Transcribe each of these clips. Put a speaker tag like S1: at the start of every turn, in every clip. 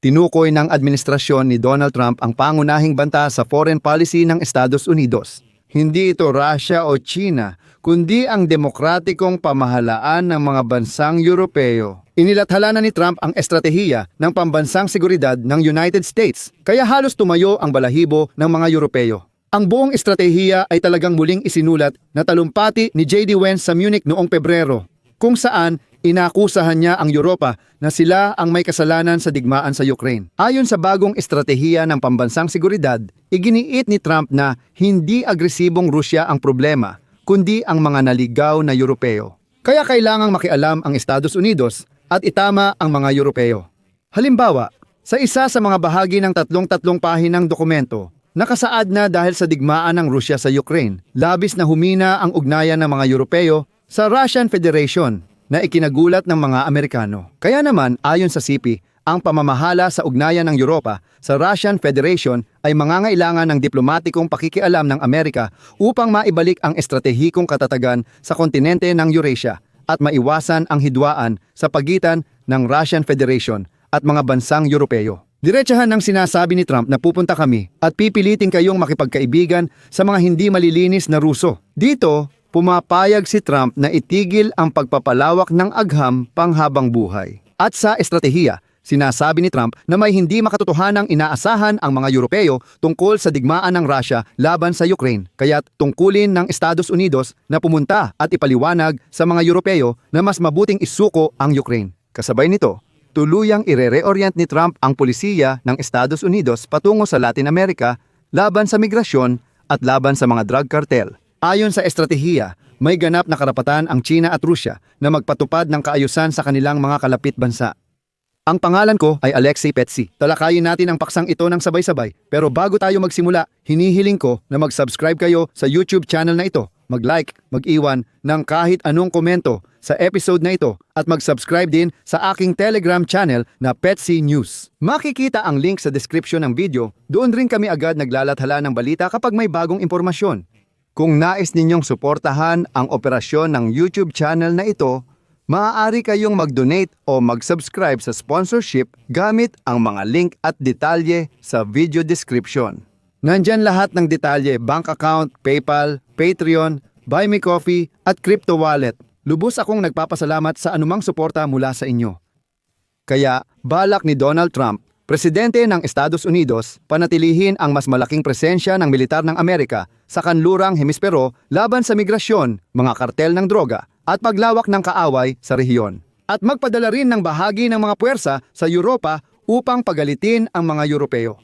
S1: Tinukoy ng administrasyon ni Donald Trump ang pangunahing banta sa foreign policy ng Estados Unidos. Hindi ito Russia o China, kundi ang demokratikong pamahalaan ng mga bansang Europeo. Inilathala na ni Trump ang estratehiya ng pambansang seguridad ng United States, kaya halos tumayo ang balahibo ng mga Europeo. Ang buong estratehiya ay talagang muling isinulat na talumpati ni J.D. Vance sa Munich noong Pebrero, kung saan inakusahan niya ang Europa na sila ang may kasalanan sa digmaan sa Ukraine. Ayon sa bagong estratehiya ng pambansang seguridad, iginiit ni Trump na hindi agresibong Rusya ang problema, kundi ang mga naligaw na Europeo. Kaya kailangang makialam ang Estados Unidos at itama ang mga Europeo. Halimbawa, sa isa sa mga bahagi ng tatlong pahinang dokumento, nakasaad na dahil sa digmaan ng Rusya sa Ukraine, labis na humina ang ugnayan ng mga Europeo sa Russian Federation na ikinagulat ng mga Amerikano. Kaya naman, ayon sa CP, ang pamamahala sa ugnayan ng Europa sa Russian Federation ay mangangailangan ng diplomatikong pakikialam ng Amerika upang maibalik ang estratehikong katatagan sa kontinente ng Eurasia at maiwasan ang hidwaan sa pagitan ng Russian Federation at mga bansang Europeo. Diretsahan ng sinasabi ni Trump na pupunta kami at pipilitin kayong makipagkaibigan sa mga hindi malilinis na Ruso. Dito, pumapayag si Trump na itigil ang pagpapalawak ng agham panghabang buhay. At sa estratehiya, sinasabi ni Trump na may hindi makatotohanang inaasahan ang mga Europeo tungkol sa digmaan ng Russia laban sa Ukraine. Kaya't tungkulin ng Estados Unidos na pumunta at ipaliwanag sa mga Europeo na mas mabuting isuko ang Ukraine. Kasabay nito, tuluyang ire-reorient ni Trump ang pulisiya ng Estados Unidos patungo sa Latin America laban sa migrasyon at laban sa mga drug cartel. Ayon sa estratehiya, may ganap na karapatan ang China at Rusya na magpatupad ng kaayusan sa kanilang mga kalapit bansa. Ang pangalan ko ay Alexei Petsi. Talakayin natin ang paksang ito ng sabay-sabay. Pero bago tayo magsimula, hinihiling ko na mag-subscribe kayo sa YouTube channel na ito, mag-like, mag-iwan ng kahit anong komento sa episode na ito at mag-subscribe din sa aking Telegram channel na Petsi News. Makikita ang link sa description ng video, doon rin kami agad naglalathala ng balita kapag may bagong impormasyon. Kung nais ninyong suportahan ang operasyon ng YouTube channel na ito, maaari kayong mag-donate o mag-subscribe sa sponsorship gamit ang mga link at detalye sa video description. Nandyan lahat ng detalye, bank account, PayPal, Patreon, Buy Me Coffee at crypto wallet. Lubos akong nagpapasalamat sa anumang suporta mula sa inyo. Kaya, balak ni Donald Trump, Presidente ng Estados Unidos, panatilihin ang mas malaking presensya ng militar ng Amerika sa kanlurang hemispero laban sa migrasyon, mga kartel ng droga at paglawak ng kaaway sa rehiyon. At magpadala rin ng bahagi ng mga puwersa sa Europa upang pagalitin ang mga Europeo,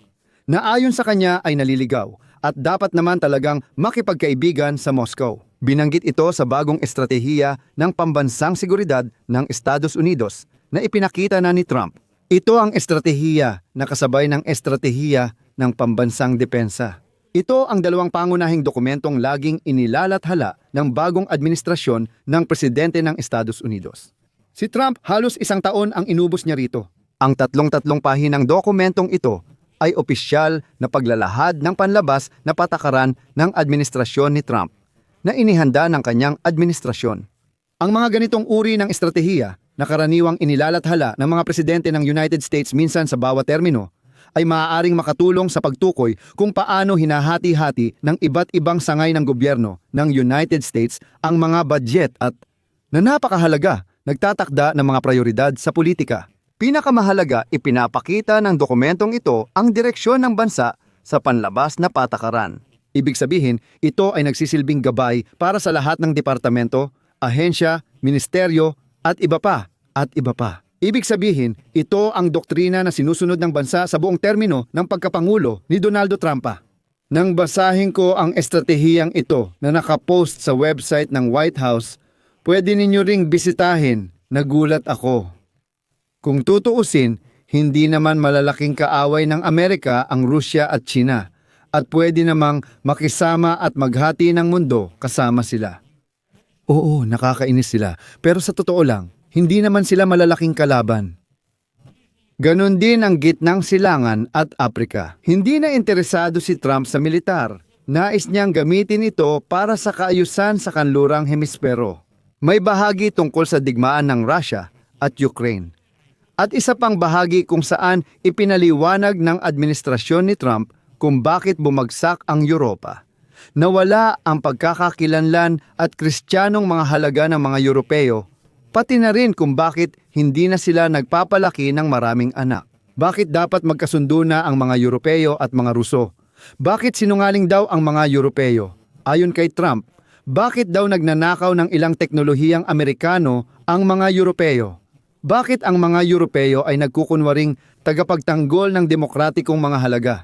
S1: na ayon sa kanya ay naliligaw at dapat naman talagang makipagkaibigan sa Moscow. Binanggit ito sa bagong estratehiya ng pambansang seguridad ng Estados Unidos na ipinakita na ni Trump. Ito ang estratehiya na kasabay ng estratehiya ng pambansang depensa. Ito ang dalawang pangunahing dokumentong laging inilalathala ng bagong administrasyon ng presidente ng Estados Unidos. Si Trump halos isang taon ang inubos niya rito. Ang tatlong pahinang dokumentong ito ay opisyal na paglalahad ng panlabas na patakaran ng administrasyon ni Trump na inihanda ng kanyang administrasyon. Ang mga ganitong uri ng estratehiya na karaniwang inilalathala ng mga presidente ng United States minsan sa bawat termino, ay maaaring makatulong sa pagtukoy kung paano hinahati-hati ng iba't ibang sangay ng gobyerno ng United States ang mga budget at, na napakahalaga, nagtatakda ng mga prioridad sa politika. Pinakamahalaga, ipinapakita ng dokumentong ito ang direksyon ng bansa sa panlabas na patakaran. Ibig sabihin, ito ay nagsisilbing gabay para sa lahat ng departamento, ahensya, ministeryo, at iba pa. Ibig sabihin, ito ang doktrina na sinusunod ng bansa sa buong termino ng pagkapangulo ni Donald Trump. Nang basahin ko ang estratehiyang ito na nakapost sa website ng White House, pwede ninyo ring bisitahin, nagulat ako. Kung tutuusin, hindi naman malalaking kaaway ng Amerika ang Rusya at China, at pwede namang makisama at maghati ng mundo kasama sila. Oo, nakakainis sila. Pero sa totoo lang, hindi naman sila malalaking kalaban. Ganon din ang gitnang silangan at Afrika. Hindi na interesado si Trump sa militar. Nais niyang gamitin ito para sa kaayusan sa kanlurang hemispero. May bahagi tungkol sa digmaan ng Russia at Ukraine. At isa pang bahagi kung saan ipinaliwanag ng administrasyon ni Trump kung bakit bumagsak ang Europa. Nawala ang pagkakakilanlan at kristyanong mga halaga ng mga Europeo, pati na rin kung bakit hindi na sila nagpapalaki ng maraming anak. Bakit dapat magkasundo na ang mga Europeo at mga Ruso? Bakit sinungaling daw ang mga Europeo? Ayon kay Trump, bakit daw nagnanakaw ng ilang teknolohiyang Amerikano ang mga Europeo? Bakit ang mga Europeo ay nagkukunwaring tagapagtanggol ng demokratikong mga halaga?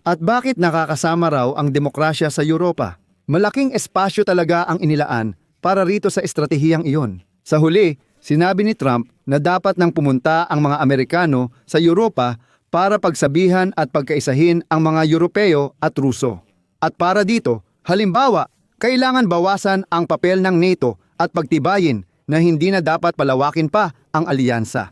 S1: At bakit nakakasama raw ang demokrasya sa Europa? Malaking espasyo talaga ang inilaan para rito sa estratehiyang iyon. Sa huli, sinabi ni Trump na dapat nang pumunta ang mga Amerikano sa Europa para pagsabihan at pagkaisahin ang mga Europeo at Ruso. At para dito, halimbawa, kailangan bawasan ang papel ng NATO at pagtibayin na hindi na dapat palawakin pa ang alyansa.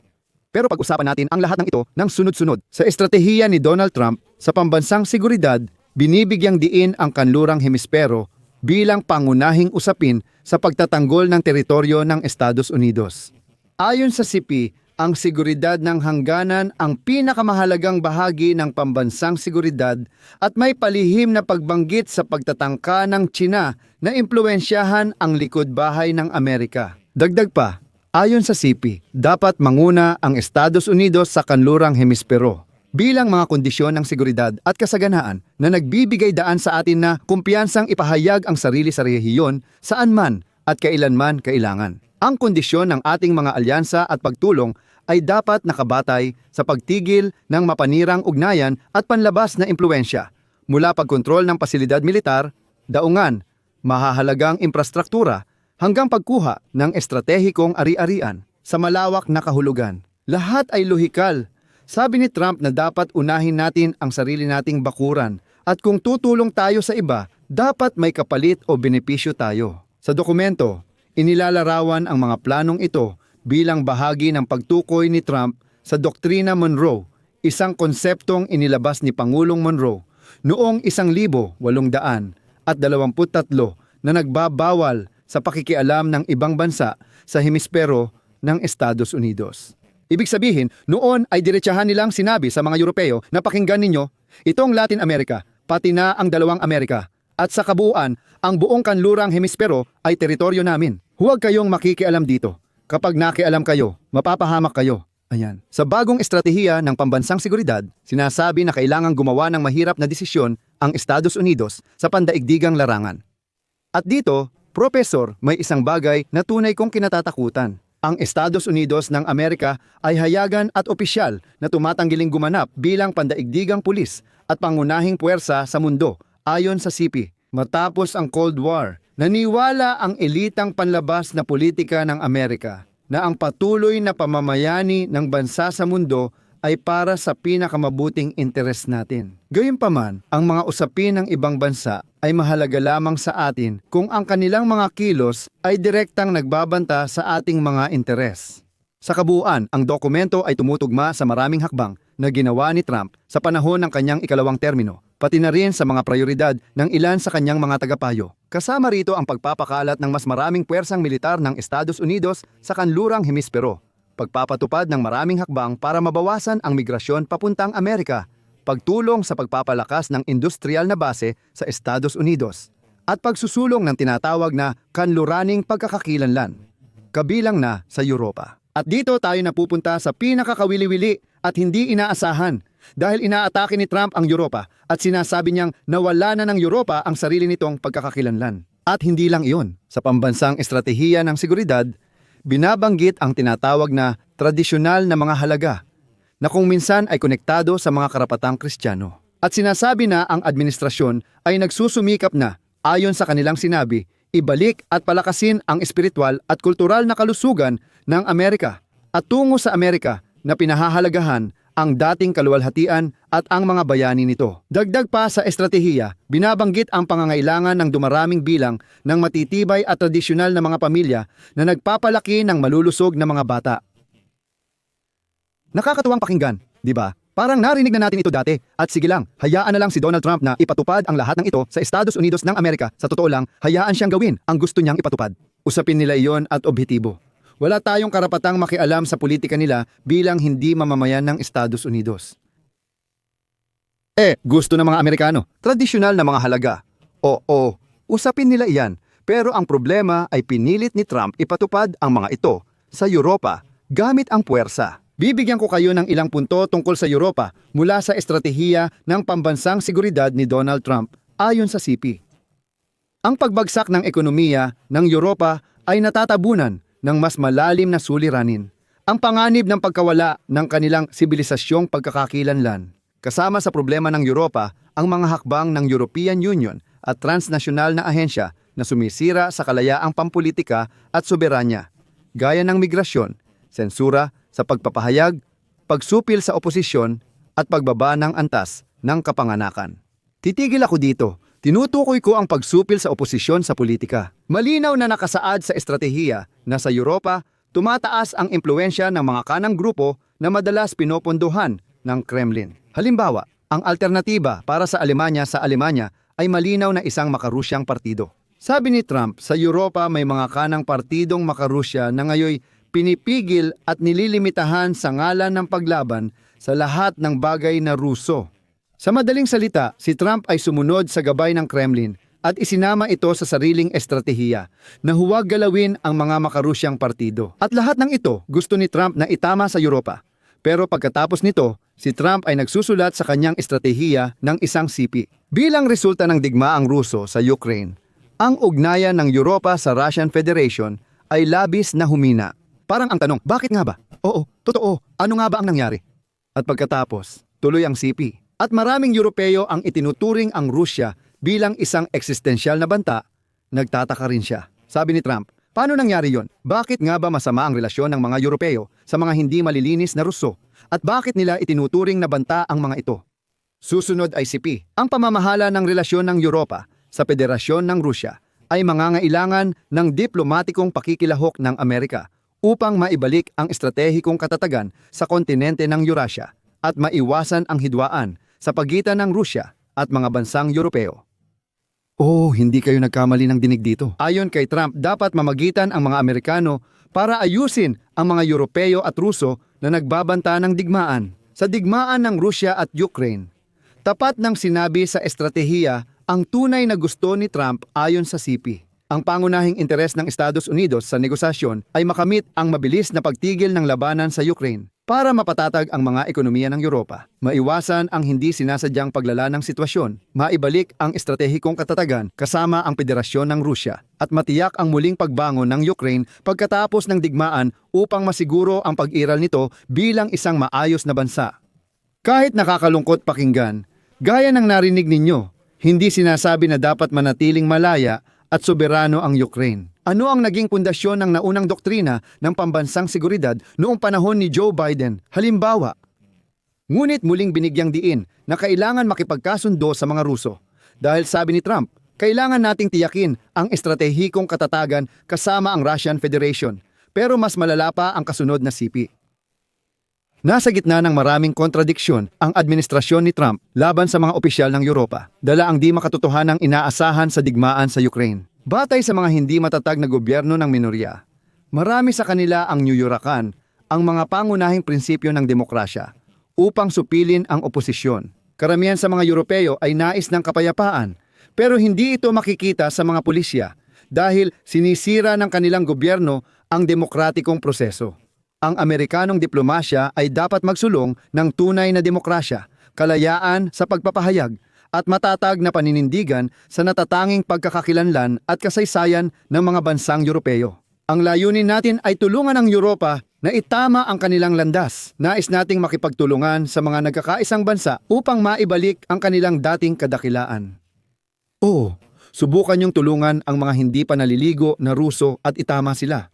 S1: Pero pag-usapan natin ang lahat ng ito ng sunod-sunod. Sa estratehiya ni Donald Trump sa pambansang seguridad, binibigyang diin ang kanlurang hemispero bilang pangunahing usapin sa pagtatanggol ng teritoryo ng Estados Unidos. Ayon sa CP, ang seguridad ng hangganan ang pinakamahalagang bahagi ng pambansang seguridad at may palihim na pagbanggit sa pagtatangka ng Tsina na impluwensyahan ang likod bahay ng Amerika. Dagdag pa, ayon sa CP, dapat manguna ang Estados Unidos sa kanlurang hemispero bilang mga kondisyon ng seguridad at kasaganaan na nagbibigay daan sa atin na kumpiyansang ipahayag ang sarili sa rehiyon saan man at kailanman kailangan. Ang kondisyon ng ating mga alyansa at pagtulong ay dapat nakabatay sa pagtigil ng mapanirang ugnayan at panlabas na impluensya mula pagkontrol ng pasilidad militar, daungan, mahahalagang infrastruktura, hanggang pagkuha ng estratehikong ari-arian sa malawak na kahulugan. Lahat ay lohikal. Sabi ni Trump na dapat unahin natin ang sarili nating bakuran at kung tutulong tayo sa iba, dapat may kapalit o benepisyo tayo. Sa dokumento, inilalarawan ang mga planong ito bilang bahagi ng pagtukoy ni Trump sa Doktrina Monroe, isang konseptong inilabas ni Pangulong Monroe noong 1823 na nagbabawal sa pakikialam ng ibang bansa sa hemispero ng Estados Unidos. Ibig sabihin, noon ay diretsahan nilang sinabi sa mga Europeo na pakinggan ninyo, itong Latin America, pati na ang dalawang Amerika, at sa kabuuan, ang buong kanlurang hemispero ay teritoryo namin. Huwag kayong makikialam dito. Kapag nakialam kayo, mapapahamak kayo. Ayan. Sa bagong estratehiya ng pambansang seguridad, sinasabi na kailangang gumawa ng mahirap na desisyon ang Estados Unidos sa pandaigdigang larangan. At dito, Profesor, may isang bagay na tunay kong kinatatakutan. Ang Estados Unidos ng Amerika ay hayagan at opisyal na tumatanggiling gumanap bilang pandaigdigang pulis at pangunahing puwersa sa mundo, ayon sa CP. Matapos ang Cold War, naniwala ang elitang panlabas na politika ng Amerika na ang patuloy na pamamayani ng bansa sa mundo ay para sa pinakamabuting interes natin. Gayunpaman, ang mga usapin ng ibang bansa ay mahalaga lamang sa atin kung ang kanilang mga kilos ay direktang nagbabanta sa ating mga interes. Sa kabuuan, ang dokumento ay tumutugma sa maraming hakbang na ginawa ni Trump sa panahon ng kanyang ikalawang termino, pati na rin sa mga prioridad ng ilan sa kanyang mga tagapayo. Kasama rito ang pagpapakalat ng mas maraming puwersang militar ng Estados Unidos sa kanlurang hemispero, pagpapatupad ng maraming hakbang para mabawasan ang migrasyon papuntang Amerika, pagtulong sa pagpapalakas ng industrial na base sa Estados Unidos, at pagsusulong ng tinatawag na kanluraning pagkakakilanlan, kabilang na sa Europa. At dito tayo napupunta sa pinakakawili-wili at hindi inaasahan dahil inaatake ni Trump ang Europa at sinasabi niyang nawala na ng Europa ang sarili nitong pagkakakilanlan. At hindi lang iyon, sa pambansang estratehiya ng seguridad, binabanggit ang tinatawag na tradisyonal na mga halaga na kung minsan ay konektado sa mga karapatang Kristiyano. At sinasabi na ang administrasyon ay nagsusumikap na, ayon sa kanilang sinabi, ibalik at palakasin ang espiritual at kultural na kalusugan ng Amerika at tungo sa Amerika na pinahahalagahan ang dating kaluwalhatian at ang mga bayani nito. Dagdag pa sa estratehiya, binabanggit ang pangangailangan ng dumaraming bilang ng matitibay at tradisyonal na mga pamilya na nagpapalaki ng malulusog na mga bata. Nakakatuwang pakinggan, di ba? Parang narinig na natin ito dati at sige lang, hayaan na lang si Donald Trump na ipatupad ang lahat ng ito sa Estados Unidos ng Amerika. Sa totoo lang, hayaan siyang gawin ang gusto niyang ipatupad. Usapin nila iyon at objektibo. Wala tayong karapatang makialam sa politika nila bilang hindi mamamayan ng Estados Unidos. Gusto ng mga Amerikano, tradisyonal na mga halaga. Oo, usapin nila iyan. Pero ang problema ay pinilit ni Trump ipatupad ang mga ito sa Europa gamit ang puwersa. Bibigyan ko kayo ng ilang punto tungkol sa Europa mula sa estratehiya ng pambansang seguridad ni Donald Trump ayon sa CP. Ang pagbagsak ng ekonomiya ng Europa ay natatabunan ng mas malalim na suliranin. Ang panganib ng pagkawala ng kanilang sibilisasyong pagkakakilanlan. Kasama sa problema ng Europa ang mga hakbang ng European Union at transnasyonal na ahensya na sumisira sa kalayaang pampulitika at soberanya, gaya ng migrasyon, sensura sa pagpapahayag, pagsupil sa oposisyon at pagbaba ng antas ng kapanganakan. Titigil ako dito. Tinutukoy ko ang pagsupil sa oposisyon sa politika. Malinaw na nakasaad sa estratehiya na sa Europa, tumataas ang impluensya ng mga kanang grupo na madalas pinopondohan ng Kremlin. Halimbawa, ang alternatiba para sa Alemanya ay malinaw na isang makarusyang partido. Sabi ni Trump, sa Europa may mga kanang partidong makarusya na ngayoy pinipigil at nililimitahan sa ngalan ng paglaban sa lahat ng bagay na Ruso. Sa madaling salita, si Trump ay sumunod sa gabay ng Kremlin at isinama ito sa sariling estratehiya na huwag galawin ang mga makarusyang partido. At lahat ng ito gusto ni Trump na itama sa Europa. Pero pagkatapos nito, si Trump ay nagsusulat sa kanyang estratehiya ng isang CP. Bilang resulta ng digmaang Ruso sa Ukraine, ang ugnayan ng Europa sa Russian Federation ay labis na humina. Parang ang tanong, bakit nga ba? Oo, totoo. Ano nga ba ang nangyari? At pagkatapos, tuloy ang CP. At maraming Europeo ang itinuturing ang Rusya bilang isang eksistensyal na banta, nagtataka rin siya. Sabi ni Trump, paano nangyari yon? Bakit nga ba masama ang relasyon ng mga Europeo sa mga hindi malilinis na Ruso? At bakit nila itinuturing na banta ang mga ito? Susunod ay CP. Ang pamamahala ng relasyon ng Europa sa Federasyon ng Rusya ay mangangailangan ng diplomatikong pakikilahok ng Amerika upang maibalik ang estratehikong katatagan sa kontinente ng Eurasia at maiwasan ang hidwaan sa pagitan ng Rusya at mga bansang Europeo. Hindi kayo nagkamali ng dinig dito. Ayon kay Trump, dapat mamagitan ang mga Amerikano para ayusin ang mga Europeo at Ruso na nagbabanta ng digmaan. Sa digmaan ng Rusya at Ukraine, tapat ng sinabi sa estratehiya ang tunay na gusto ni Trump ayon sa CP. Ang pangunahing interes ng Estados Unidos sa negosasyon ay makamit ang mabilis na pagtigil ng labanan sa Ukraine para mapatatag ang mga ekonomiya ng Europa, maiwasan ang hindi sinasadyang paglala ng sitwasyon, maibalik ang estratehikong katatagan kasama ang Federasyon ng Rusya, at matiyak ang muling pagbangon ng Ukraine pagkatapos ng digmaan upang masiguro ang pag-iral nito bilang isang maayos na bansa. Kahit nakakalungkot pakinggan, gaya ng narinig ninyo, hindi sinasabi na dapat manatiling malaya at soberano ang Ukraine. Ano ang naging pundasyon ng naunang doktrina ng pambansang seguridad noong panahon ni Joe Biden? Halimbawa, ngunit muling binigyang diin na kailangan makipagkasundo sa mga Ruso. Dahil sabi ni Trump, kailangan nating tiyakin ang estratehikong katatagan kasama ang Russian Federation. Pero mas malala pa ang kasunod na CP. Nasa gitna ng maraming kontradiksyon ang administrasyon ni Trump laban sa mga opisyal ng Europa. Dala ang di makatotohanang inaasahan sa digmaan sa Ukraine. Batay sa mga hindi matatag na gobyerno ng minorya, marami sa kanila ang niyuyurakan ang mga pangunahing prinsipyo ng demokrasya upang supilin ang oposisyon. Karamihan sa mga Europeo ay nais ng kapayapaan, pero hindi ito makikita sa mga pulisya dahil sinisira ng kanilang gobyerno ang demokratikong proseso. Ang Amerikanong diplomasya ay dapat magsulong ng tunay na demokrasya, kalayaan sa pagpapahayag, at matatag na paninindigan sa natatanging pagkakakilanlan at kasaysayan ng mga bansang Europeo. Ang layunin natin ay tulungan ang Europa na itama ang kanilang landas. Nais nating makipagtulungan sa mga nagkakaisang bansa upang maibalik ang kanilang dating kadakilaan. Subukan niyong tulungan ang mga hindi pa naliligo na Ruso at itama sila.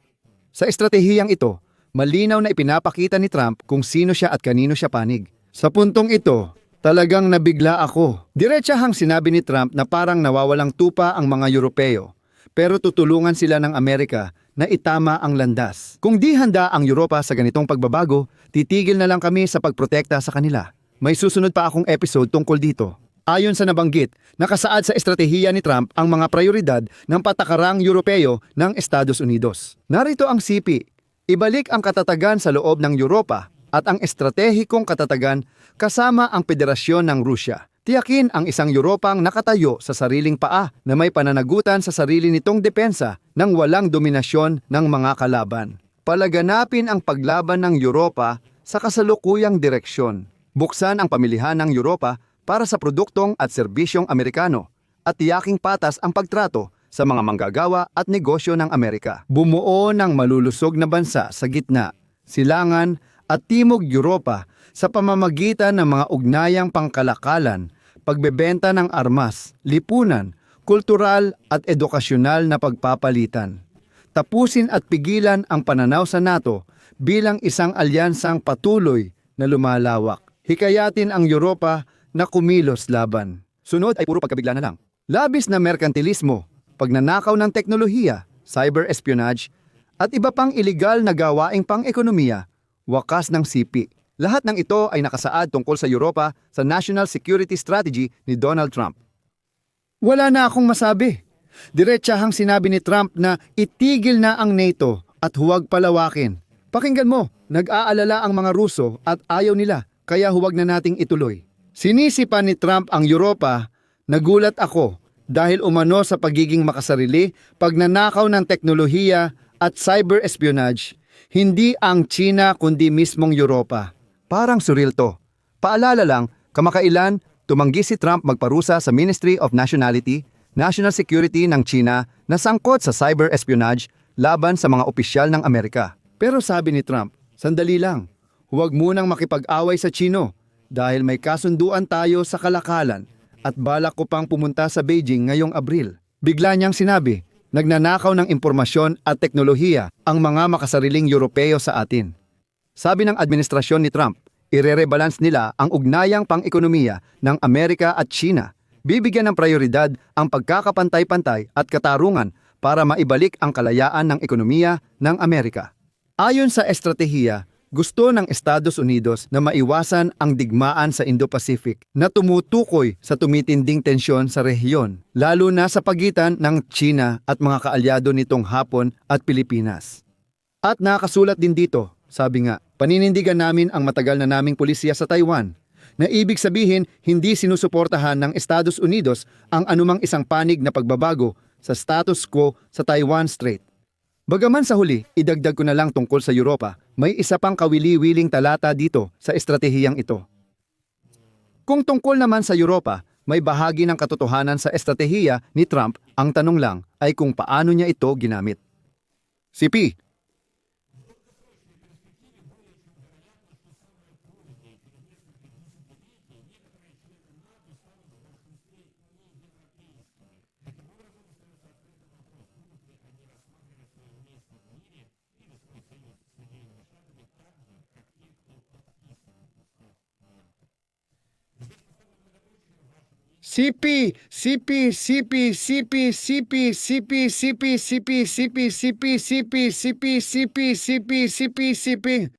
S1: Sa estratehiyang ito, malinaw na ipinapakita ni Trump kung sino siya at kanino siya panig. Sa puntong ito, talagang nabigla ako. Diretsahang sinabi ni Trump na parang nawawalang tupa ang mga Europeo, pero tutulungan sila ng Amerika na itama ang landas. Kung di handa ang Europa sa ganitong pagbabago, titigil na lang kami sa pagprotekta sa kanila. May susunod pa akong episode tungkol dito. Ayon sa nabanggit, nakasaad sa estratehiya ni Trump ang mga prioridad ng patakarang Europeo ng Estados Unidos. Narito ang CP. Ibalik ang katatagan sa loob ng Europa at ang estratehikong katatagan kasama ang Federasyon ng Rusya. Tiyakin ang isang Europang nakatayo sa sariling paa na may pananagutan sa sarili nitong depensa nang walang dominasyon ng mga kalaban. Palaganapin ang paglaban ng Europa sa kasalukuyang direksyon. Buksan ang pamilihan ng Europa para sa produktong at serbisyong Amerikano at tiyaking patas ang pagtrato sa mga manggagawa at negosyo ng Amerika. Bumuo ng malulusog na bansa sa gitna, silangan at timog Europa sa pamamagitan ng mga ugnayang pangkalakalan, pagbebenta ng armas, lipunan, kultural at edukasyonal na pagpapalitan. Tapusin at pigilan ang pananaw sa NATO bilang isang alyansang patuloy na lumalawak. Hikayatin ang Europa na kumilos laban. Sunod ay puro pagkabigla na lang. Labis na merkantilismo, pagnanakaw ng teknolohiya, cyber espionage, at iba pang iligal na gawaing pang-ekonomiya, wakas ng sipi. Lahat ng ito ay nakasaad tungkol sa Europa sa National Security Strategy ni Donald Trump. Wala na akong masabi. Diretsahang sinabi ni Trump na itigil na ang NATO at huwag palawakin. Pakinggan mo, nag-aalala ang mga Ruso at ayaw nila, kaya huwag na nating ituloy. Sinisipan ni Trump ang Europa, nagulat ako dahil umano sa pagiging makasarili, pagnanakaw ng teknolohiya at cyber espionage, hindi ang China kundi mismong Europa. Parang surreal to. Paalala lang, kamakailan, tumanggi si Trump magparusa sa Ministry of Nationality, National Security ng China na sangkot sa cyber espionage laban sa mga opisyal ng Amerika. Pero sabi ni Trump, sandali lang, huwag munang makipag-away sa Chino dahil may kasunduan tayo sa kalakalan at balak ko pang pumunta sa Beijing ngayong Abril. Bigla niyang sinabi, nagnanakaw ng impormasyon at teknolohiya ang mga makasariling Europeo sa atin. Sabi ng administrasyon ni Trump, ire-rebalance nila ang ugnayang pang-ekonomiya ng Amerika at China. Bibigyan ng prioridad ang pagkakapantay-pantay at katarungan para maibalik ang kalayaan ng ekonomiya ng Amerika. Ayon sa estratehiya, gusto ng Estados Unidos na maiwasan ang digmaan sa Indo-Pacific na tumutukoy sa tumitinding tensyon sa rehiyon, lalo na sa pagitan ng China at mga kaalyado nitong Hapon at Pilipinas. At nakasulat din dito, sabi nga, paninindigan namin ang matagal na naming pulisya sa Taiwan, na ibig sabihin hindi sinusuportahan ng Estados Unidos ang anumang isang panig na pagbabago sa status quo sa Taiwan Strait. Bagaman sa huli, idagdag ko na lang tungkol sa Europa, may isa pang kawili-wiling talata dito sa estratehiyang ito. Kung tungkol naman sa Europa, may bahagi ng katotohanan sa estratehiya ni Trump, ang tanong lang ay kung paano niya ito ginamit. CP. CP, CP, CP, CP, CP, CP, CP, CP, CP, CP, CP, CP, CP, CP, CP, CP.